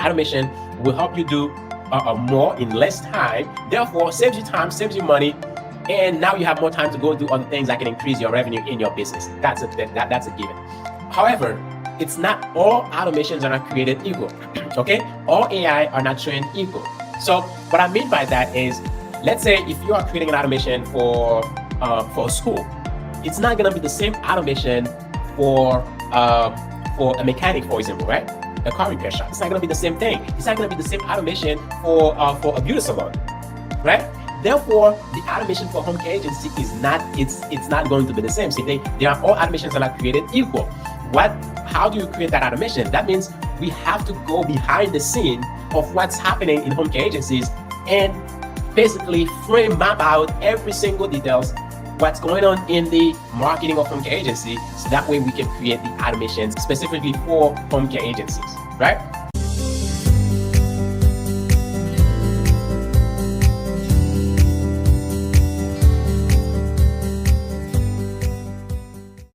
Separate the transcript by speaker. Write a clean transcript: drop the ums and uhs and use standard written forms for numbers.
Speaker 1: automation will help you do more in less time, therefore saves you time, saves you money, and now you have more time to go do other things that can increase your revenue in your business. That's a given. However, it's not all automations are not created equal. Okay, all AI are not trained equal. So what I mean by that is, let's say if you are creating an automation for a school, it's not going to be the same automation for a mechanic, for example, right? A car repair shop. It's not going to be the same thing. It's not going to be the same automation for a beauty salon, right? Therefore, the automation for home care agency is not. It's not going to be the same. See, they are all automations that are created equal. How do you create that automation? That means we have to go behind the scene of what's happening in home care agencies and basically map out every single details, what's going on in the marketing of home care agency, so that way we can create the automations specifically for home care agencies, right?